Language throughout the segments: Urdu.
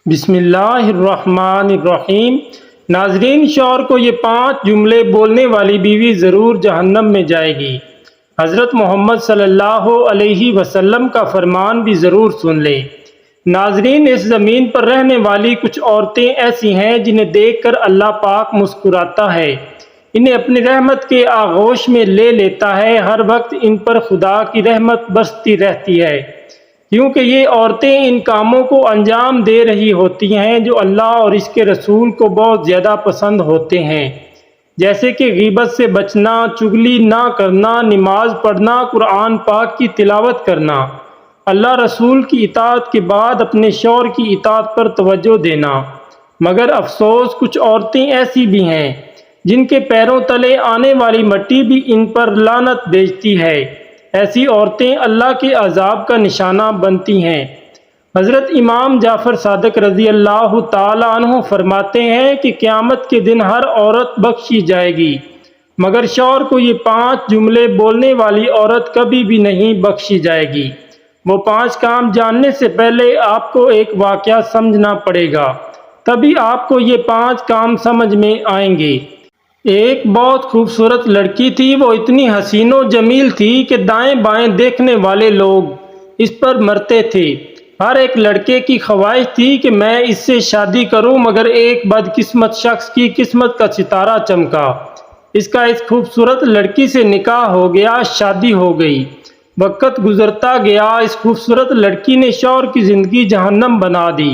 بسم اللہ الرحمن الرحیم۔ ناظرین، شوہر کو یہ 5 جملے بولنے والی بیوی ضرور جہنم میں جائے گی۔ حضرت محمد صلی اللہ علیہ وسلم کا فرمان بھی ضرور سن لیں۔ ناظرین، اس زمین پر رہنے والی کچھ عورتیں ایسی ہیں جنہیں دیکھ کر اللہ پاک مسکراتا ہے، انہیں اپنی رحمت کے آغوش میں لے لیتا ہے۔ ہر وقت ان پر خدا کی رحمت برستی رہتی ہے، کیونکہ یہ عورتیں ان کاموں کو انجام دے رہی ہوتی ہیں جو اللہ اور اس کے رسول کو بہت زیادہ پسند ہوتے ہیں، جیسے کہ غیبت سے بچنا، چغلی نہ کرنا، نماز پڑھنا، قرآن پاک کی تلاوت کرنا، اللہ رسول کی اطاعت کے بعد اپنے شوہر کی اطاعت پر توجہ دینا۔ مگر افسوس، کچھ عورتیں ایسی بھی ہیں جن کے پیروں تلے آنے والی مٹی بھی ان پر لعنت بھیجتی ہے۔ ایسی عورتیں اللہ کے عذاب کا نشانہ بنتی ہیں۔ حضرت امام جعفر صادق رضی اللہ تعالی عنہ فرماتے ہیں کہ قیامت کے دن ہر عورت بخشی جائے گی، مگر شوہر کو یہ 5 جملے بولنے والی عورت کبھی بھی نہیں بخشی جائے گی۔ وہ 5 کام جاننے سے پہلے آپ کو ایک واقعہ سمجھنا پڑے گا، تبھی آپ کو یہ 5 کام سمجھ میں آئیں گے۔ ایک بہت خوبصورت لڑکی تھی، وہ اتنی حسین و جمیل تھی کہ دائیں بائیں دیکھنے والے لوگ اس پر مرتے تھے۔ ہر ایک لڑکے کی خواہش تھی کہ میں اس سے شادی کروں، مگر ایک بدقسمت شخص کی قسمت کا ستارہ چمکا، اس کا اس خوبصورت لڑکی سے نکاح ہو گیا، شادی ہو گئی۔ وقت گزرتا گیا، اس خوبصورت لڑکی نے شوہر کی زندگی جہنم بنا دی۔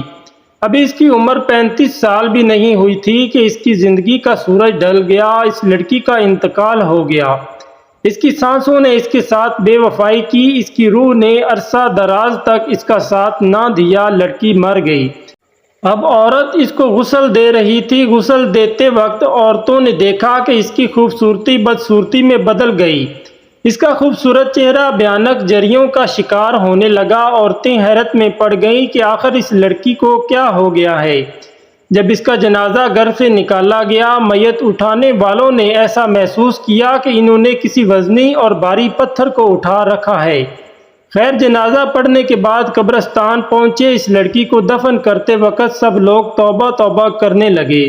ابھی اس کی عمر 35 سال بھی نہیں ہوئی تھی کہ اس کی زندگی کا سورج ڈھل گیا، اس لڑکی کا انتقال ہو گیا۔ اس کی سانسوں نے اس کے ساتھ بے وفائی کی، اس کی روح نے عرصہ دراز تک اس کا ساتھ نہ دیا، لڑکی مر گئی۔ اب عورت اس کو غسل دے رہی تھی۔ غسل دیتے وقت عورتوں نے دیکھا کہ اس کی خوبصورتی بدصورتی میں بدل گئی، اس کا خوبصورت چہرہ بھیانک جریوں کا شکار ہونے لگا۔ عورتیں حیرت میں پڑ گئیں کہ آخر اس لڑکی کو کیا ہو گیا ہے۔ جب اس کا جنازہ گھر سے نکالا گیا، میت اٹھانے والوں نے ایسا محسوس کیا کہ انہوں نے کسی وزنی اور بھاری پتھر کو اٹھا رکھا ہے۔ خیر، جنازہ پڑھنے کے بعد قبرستان پہنچے۔ اس لڑکی کو دفن کرتے وقت سب لوگ توبہ توبہ کرنے لگے،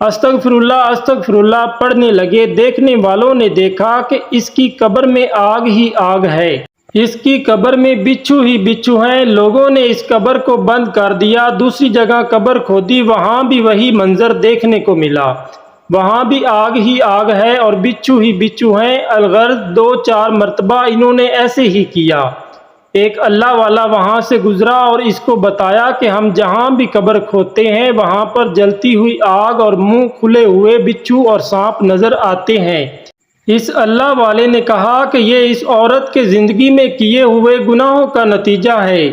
استغفر اللہ استغفر اللہ پڑھنے لگے۔ دیکھنے والوں نے دیکھا کہ اس کی قبر میں آگ ہی آگ ہے، اس کی قبر میں بچھو ہی بچھو ہیں۔ لوگوں نے اس قبر کو بند کر دیا، دوسری جگہ قبر کھودی، وہاں بھی وہی منظر دیکھنے کو ملا، وہاں بھی آگ ہی آگ ہے اور بچھو ہی بچھو ہیں۔ الغرض 2-4 مرتبہ انہوں نے ایسے ہی کیا۔ ایک اللہ والا وہاں سے گزرا اور اس کو بتایا کہ ہم جہاں بھی قبر کھودتے ہیں وہاں پر جلتی ہوئی آگ اور منہ کھلے ہوئے بچھو اور سانپ نظر آتے ہیں۔ اس اللہ والے نے کہا کہ یہ اس عورت کے زندگی میں کیے ہوئے گناہوں کا نتیجہ ہے،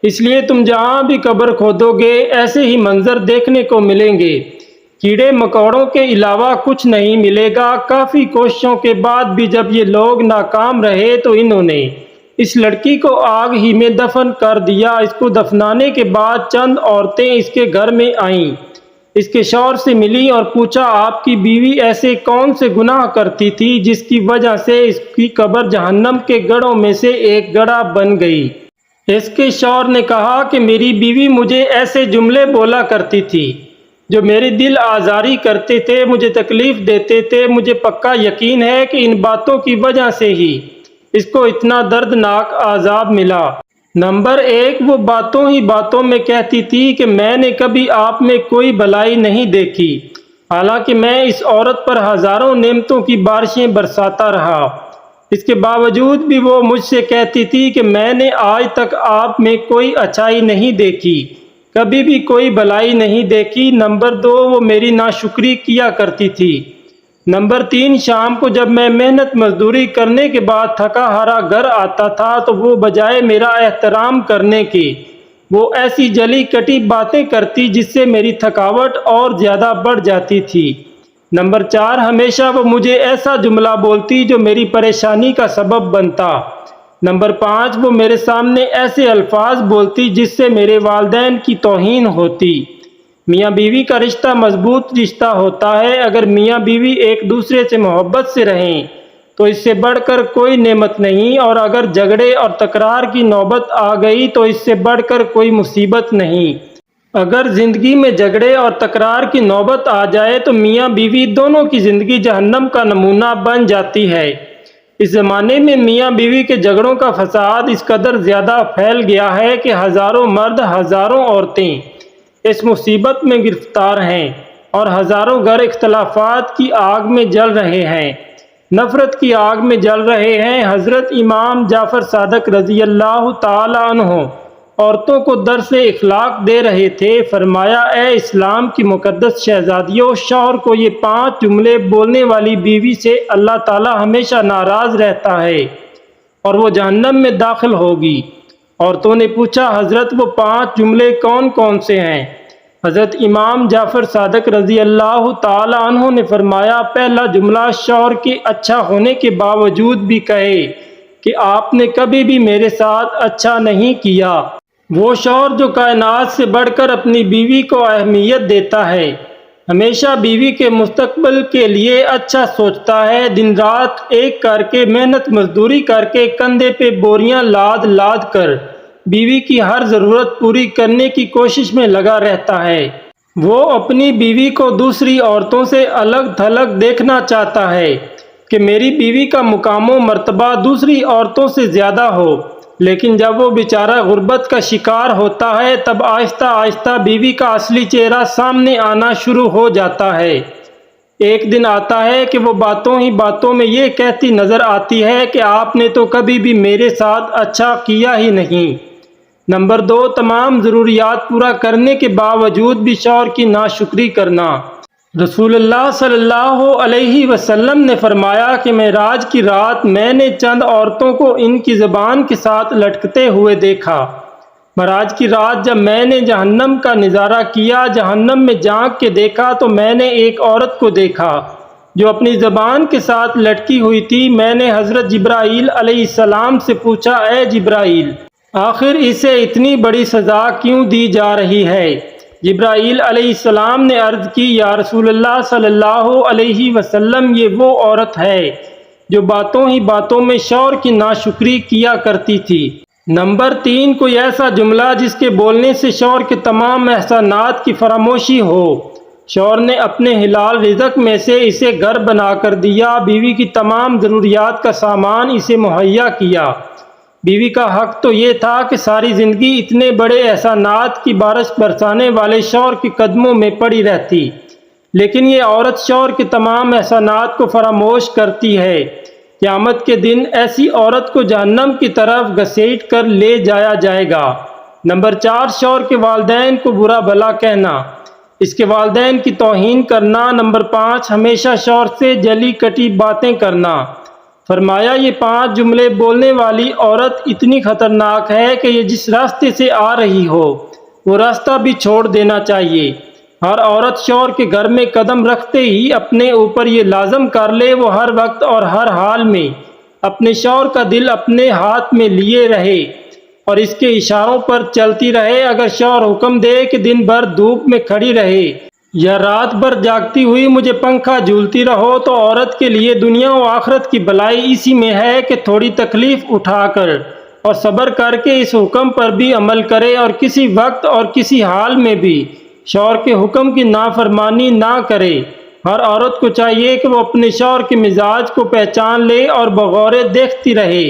اس لیے تم جہاں بھی قبر کھودو گے ایسے ہی منظر دیکھنے کو ملیں گے، کیڑے مکوڑوں کے علاوہ کچھ نہیں ملے گا۔ کافی کوششوں کے بعد بھی جب یہ لوگ ناکام رہے تو انہوں نے اس لڑکی کو آگ ہی میں دفن کر دیا۔ اس کو دفنانے کے بعد چند عورتیں اس کے گھر میں آئیں، اس کے شوہر سے ملی اور پوچھا، آپ کی بیوی ایسے کون سے گناہ کرتی تھی جس کی وجہ سے اس کی قبر جہنم کے گڑھوں میں سے ایک گڑھا بن گئی؟ اس کے شوہر نے کہا کہ میری بیوی مجھے ایسے جملے بولا کرتی تھی جو میری دل آزاری کرتے تھے، مجھے تکلیف دیتے تھے۔ مجھے پکا یقین ہے کہ ان باتوں کی وجہ سے ہی اس کو اتنا دردناک عذاب ملا۔ نمبر 1، وہ باتوں ہی باتوں میں کہتی تھی کہ میں نے کبھی آپ میں کوئی بلائی نہیں دیکھی، حالانکہ میں اس عورت پر ہزاروں نعمتوں کی بارشیں برساتا رہا۔ اس کے باوجود بھی وہ مجھ سے کہتی تھی کہ میں نے آج تک آپ میں کوئی اچھائی نہیں دیکھی، کبھی بھی کوئی بلائی نہیں دیکھی۔ نمبر 2، وہ میری ناشکری کیا کرتی تھی۔ نمبر 3، شام کو جب میں محنت مزدوری کرنے کے بعد تھکا ہارا گھر آتا تھا تو وہ بجائے میرا احترام کرنے کے وہ ایسی جلی کٹی باتیں کرتی جس سے میری تھکاوٹ اور زیادہ بڑھ جاتی تھی۔ نمبر 4، ہمیشہ وہ مجھے ایسا جملہ بولتی جو میری پریشانی کا سبب بنتا۔ نمبر 5، وہ میرے سامنے ایسے الفاظ بولتی جس سے میرے والدین کی توہین ہوتی۔ میاں بیوی کا رشتہ مضبوط رشتہ ہوتا ہے۔ اگر میاں بیوی ایک دوسرے سے محبت سے رہیں تو اس سے بڑھ کر کوئی نعمت نہیں، اور اگر جھگڑے اور تکرار کی نوبت آ گئی تو اس سے بڑھ کر کوئی مصیبت نہیں۔ اگر زندگی میں جھگڑے اور تکرار کی نوبت آ جائے تو میاں بیوی دونوں کی زندگی جہنم کا نمونہ بن جاتی ہے۔ اس زمانے میں میاں بیوی کے جھگڑوں کا فساد اس قدر زیادہ پھیل گیا ہے کہ ہزاروں مرد، ہزاروں عورتیں اس مصیبت میں گرفتار ہیں اور ہزاروں گھر اختلافات کی آگ میں جل رہے ہیں، نفرت کی آگ میں جل رہے ہیں۔ حضرت امام جعفر صادق رضی اللہ تعالی عنہ عورتوں کو درس اخلاق دے رہے تھے۔ فرمایا، اے اسلام کی مقدس شہزادیوں، شوہر کو یہ 5 جملے بولنے والی بیوی سے اللہ تعالی ہمیشہ ناراض رہتا ہے اور وہ جہنم میں داخل ہوگی۔ عورتوں نے پوچھا، حضرت وہ 5 جملے کون کون سے ہیں؟ حضرت امام جعفر صادق رضی اللہ تعالی عنہ نے فرمایا، پہلا جملہ شوہر کے اچھا ہونے کے باوجود بھی کہے کہ آپ نے کبھی بھی میرے ساتھ اچھا نہیں کیا۔ وہ شوہر جو کائنات سے بڑھ کر اپنی بیوی کو اہمیت دیتا ہے، ہمیشہ بیوی کے مستقبل کے لیے اچھا سوچتا ہے، دن رات ایک کر کے محنت مزدوری کر کے کندھے پہ بوریاں لاد لاد کر بیوی کی ہر ضرورت پوری کرنے کی کوشش میں لگا رہتا ہے۔ وہ اپنی بیوی کو دوسری عورتوں سے الگ تھلگ دیکھنا چاہتا ہے کہ میری بیوی کا مقام و مرتبہ دوسری عورتوں سے زیادہ ہو، لیکن جب وہ بیچارہ غربت کا شکار ہوتا ہے تب آہستہ آہستہ بیوی کا اصلی چہرہ سامنے آنا شروع ہو جاتا ہے۔ ایک دن آتا ہے کہ وہ باتوں ہی باتوں میں یہ کہتی نظر آتی ہے کہ آپ نے تو کبھی بھی میرے ساتھ اچھا کیا ہی نہیں۔ نمبر 2، تمام ضروریات پورا کرنے کے باوجود بھی شوہر کی ناشکری کرنا۔ رسول اللہ صلی اللہ علیہ وسلم نے فرمایا کہ معراج کی رات میں نے چند عورتوں کو ان کی زبان کے ساتھ لٹکتے ہوئے دیکھا۔ معراج کی رات جب میں نے جہنم کا نظارہ کیا، جہنم میں جھانک کے دیکھا تو میں نے ایک عورت کو دیکھا جو اپنی زبان کے ساتھ لٹکی ہوئی تھی۔ میں نے حضرت جبرائیل علیہ السلام سے پوچھا، اے جبرائیل، آخر اسے اتنی بڑی سزا کیوں دی جا رہی ہے؟ جبرائیل علیہ السلام نے عرض کی، یا رسول اللہ صلی اللہ علیہ وسلم، یہ وہ عورت ہے جو باتوں ہی باتوں میں شوہر کی ناشکری کیا کرتی تھی۔ نمبر 3، کوئی ایسا جملہ جس کے بولنے سے شوہر کے تمام احسانات کی فراموشی ہو۔ شوہر نے اپنے حلال رزق میں سے اسے گھر بنا کر دیا، بیوی کی تمام ضروریات کا سامان اسے مہیا کیا۔ بیوی کا حق تو یہ تھا کہ ساری زندگی اتنے بڑے احسانات کی بارش برسانے والے شوہر کے قدموں میں پڑی رہتی، لیکن یہ عورت شوہر کے تمام احسانات کو فراموش کرتی ہے۔ قیامت کے دن ایسی عورت کو جہنم کی طرف گھسیٹ کر لے جایا جائے گا۔ نمبر 4، شوہر کے والدین کو برا بھلا کہنا، اس کے والدین کی توہین کرنا۔ نمبر 5، ہمیشہ شوہر سے جلی کٹی باتیں کرنا۔ فرمایا، یہ 5 جملے بولنے والی عورت اتنی خطرناک ہے کہ یہ جس راستے سے آ رہی ہو وہ راستہ بھی چھوڑ دینا چاہیے۔ ہر عورت شوہر کے گھر میں قدم رکھتے ہی اپنے اوپر یہ لازم کر لے وہ ہر وقت اور ہر حال میں اپنے شوہر کا دل اپنے ہاتھ میں لیے رہے اور اس کے اشاروں پر چلتی رہے۔ اگر شوہر حکم دے کہ دن بھر دھوپ میں کھڑی رہے یا رات بھر جاگتی ہوئی مجھے پنکھا جھولتی رہو، تو عورت کے لیے دنیا و آخرت کی بھلائی اسی میں ہے کہ تھوڑی تکلیف اٹھا کر اور صبر کر کے اس حکم پر بھی عمل کرے اور کسی وقت اور کسی حال میں بھی شوہر کے حکم کی نافرمانی نہ کرے۔ ہر عورت کو چاہیے کہ وہ اپنے شوہر کے مزاج کو پہچان لے اور بغور دیکھتی رہے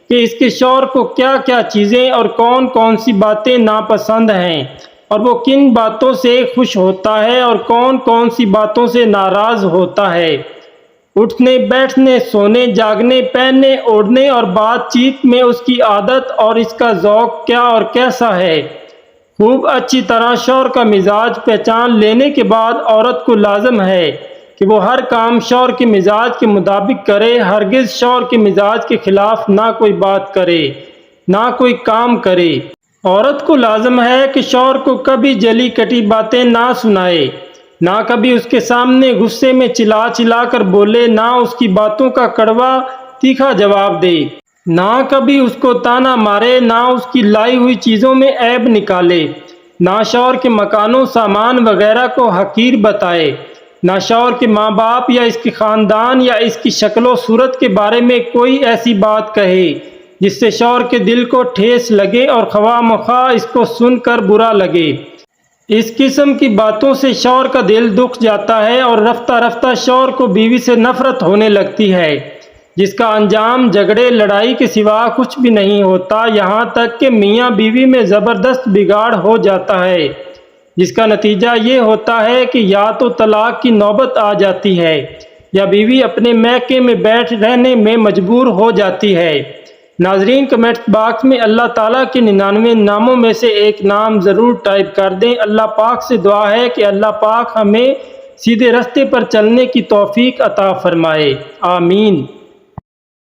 کہ اس کے شوہر کو کیا کیا چیزیں اور کون کون سی باتیں ناپسند ہیں اور وہ کن باتوں سے خوش ہوتا ہے اور کون کون سی باتوں سے ناراض ہوتا ہے۔ اٹھنے بیٹھنے، سونے جاگنے، پہننے اوڑھنے اور بات چیت میں اس کی عادت اور اس کا ذوق کیا اور کیسا ہے۔ خوب اچھی طرح شوہر کا مزاج پہچان لینے کے بعد عورت کو لازم ہے کہ وہ ہر کام شوہر کے مزاج کے مطابق کرے، ہرگز شوہر کے مزاج کے خلاف نہ کوئی بات کرے، نہ کوئی کام کرے۔ عورت کو لازم ہے کہ شوہر کو کبھی جلی کٹی باتیں نہ سنائے، نہ کبھی اس کے سامنے غصے میں چلا چلا کر بولے، نہ اس کی باتوں کا کڑوا تیکھا جواب دے، نہ کبھی اس کو تانا مارے، نہ اس کی لائی ہوئی چیزوں میں عیب نکالے، نہ شوہر کے مکانوں سامان وغیرہ کو حقیر بتائے، نہ شوہر کے ماں باپ یا اس کے خاندان یا اس کی شکل و صورت کے بارے میں کوئی ایسی بات کہے جس سے شوہر کے دل کو ٹھیس لگے اور خواہ مخواہ اس کو سن کر برا لگے۔ اس قسم کی باتوں سے شوہر کا دل دکھ جاتا ہے اور رفتہ رفتہ شوہر کو بیوی سے نفرت ہونے لگتی ہے، جس کا انجام جھگڑے لڑائی کے سوا کچھ بھی نہیں ہوتا، یہاں تک کہ میاں بیوی میں زبردست بگاڑ ہو جاتا ہے، جس کا نتیجہ یہ ہوتا ہے کہ یا تو طلاق کی نوبت آ جاتی ہے یا بیوی اپنے میکے میں بیٹھ رہنے میں مجبور ہو جاتی ہے۔ ناظرین، کمنٹ باکس میں اللہ تعالیٰ کے 99 ناموں میں سے ایک نام ضرور ٹائپ کر دیں۔ اللہ پاک سے دعا ہے کہ اللہ پاک ہمیں سیدھے راستے پر چلنے کی توفیق عطا فرمائے، آمین۔